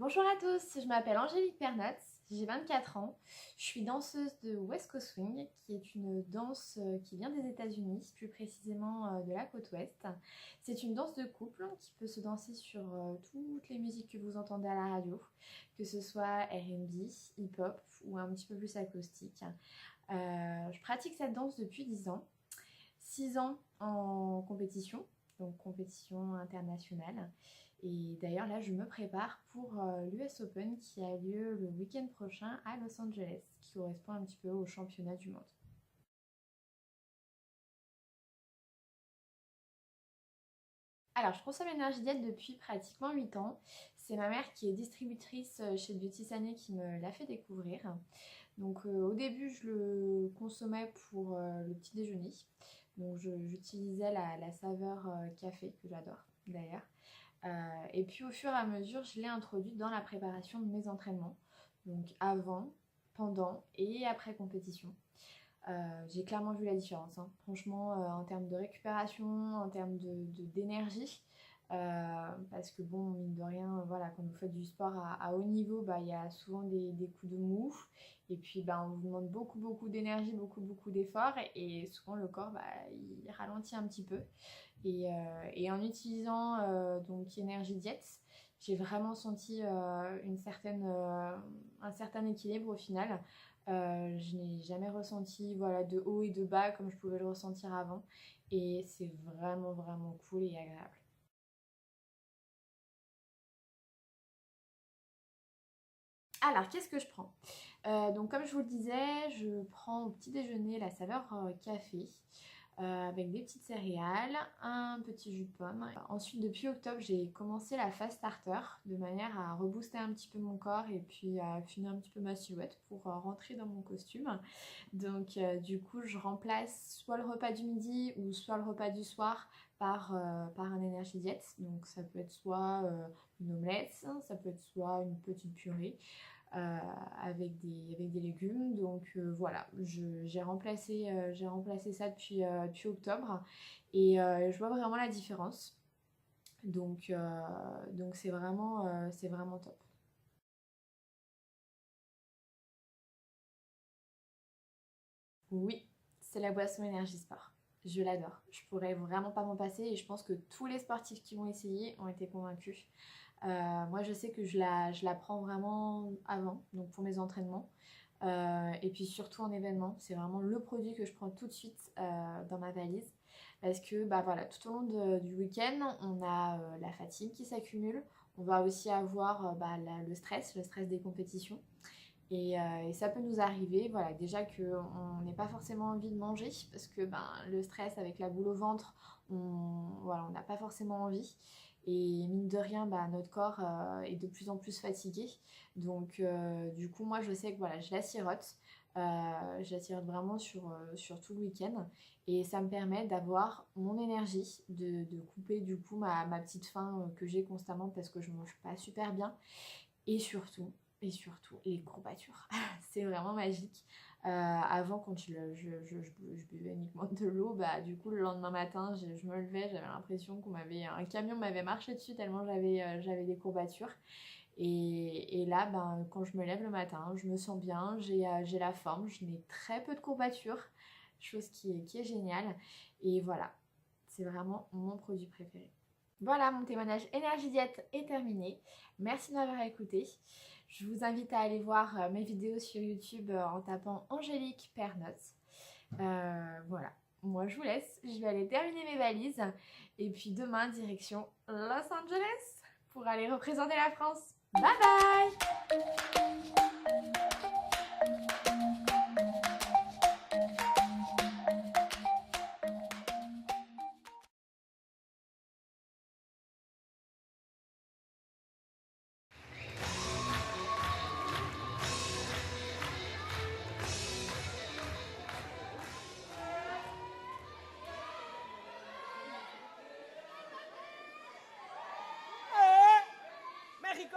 Bonjour à tous, je m'appelle Angélique Pernot, j'ai 24 ans. Je suis danseuse de West Coast Swing, qui est une danse qui vient des États-Unis, plus précisément de la côte ouest. C'est une danse de couple qui peut se danser sur toutes les musiques que vous entendez à la radio, que ce soit R&B, hip-hop ou un petit peu plus acoustique. Je pratique cette danse depuis 10 ans, 6 ans en compétition, donc compétition internationale. Et d'ailleurs là je me prépare pour l'US Open qui a lieu le week-end prochain à Los Angeles, qui correspond un petit peu au championnat du monde. Alors je consomme Énergie Diète depuis pratiquement 8 ans. C'est ma mère qui est distributrice chez Beauty Sané qui me l'a fait découvrir. Donc au début je le consommais pour le petit déjeuner. Donc j'utilisais la saveur café que j'adore d'ailleurs. Et puis au fur et à mesure, je l'ai introduite dans la préparation de mes entraînements. Donc avant, pendant et après compétition. J'ai clairement vu la différence, hein. Franchement, en termes de récupération, en termes d'énergie. Parce que bon, mine de rien, voilà, quand vous faites du sport à haut niveau, bah, il y a souvent des coups de mou. Et puis bah, on vous demande beaucoup d'énergie, beaucoup d'efforts. Et souvent le corps, bah, il ralentit un petit peu. Et en utilisant donc Energy Diet, j'ai vraiment senti un certain équilibre au final. Je n'ai jamais ressenti voilà, de haut et de bas comme je pouvais le ressentir avant. Et c'est vraiment cool et agréable. Alors, qu'est-ce que je prends? Donc, comme je vous le disais, je prends au petit déjeuner la saveur café. Avec des petites céréales, un petit jus de pomme. Ensuite, depuis octobre, j'ai commencé la fast starter de manière à rebooster un petit peu mon corps et puis à finir un petit peu ma silhouette pour rentrer dans mon costume. Donc, du coup, je remplace soit le repas du midi ou soit le repas du soir par un énergie diète. Donc, ça peut être soit une omelette, ça peut être soit une petite purée avec des légumes. Donc voilà, j'ai remplacé ça depuis octobre et je vois vraiment la différence. Donc c'est vraiment top. Oui, c'est la boisson Énergie Sport. Je l'adore. Je pourrais vraiment pas m'en passer et je pense que tous les sportifs qui vont essayer ont été convaincus. Moi, je sais que je la prends vraiment avant, donc pour mes entraînements. Et puis surtout en événement, c'est vraiment le produit que je prends tout de suite dans ma valise. Parce que bah, voilà, tout au long du week-end, on a la fatigue qui s'accumule. On va aussi avoir le stress des compétitions. Et ça peut nous arriver, voilà, déjà qu'on n'ait pas forcément envie de manger parce que ben, le stress avec la boule au ventre, voilà, on n'a pas forcément envie. Et mine de rien, bah, notre corps est de plus en plus fatigué. Donc du coup, moi je sais que voilà, je la sirote. Je la sirote vraiment sur tout le week-end. Et ça me permet d'avoir mon énergie, de couper du coup ma petite faim que j'ai constamment parce que je mange pas super bien. Et surtout, les courbatures. C'est vraiment magique. Avant, quand je buvais uniquement de l'eau, bah, du coup, le lendemain matin, je me levais, j'avais l'impression un camion m'avait marché dessus tellement j'avais des courbatures. Et là, ben, quand je me lève le matin, je me sens bien, j'ai la forme, je n'ai très peu de courbatures, chose qui est géniale. Et voilà, c'est vraiment mon produit préféré. Voilà, mon témoignage Énergie Diète est terminé. Merci de m'avoir écouté. Je vous invite à aller voir mes vidéos sur YouTube en tapant Angélique Pernot. Voilà, moi je vous laisse. Je vais aller terminer mes valises. Et puis demain, direction Los Angeles pour aller représenter la France. Bye bye! México.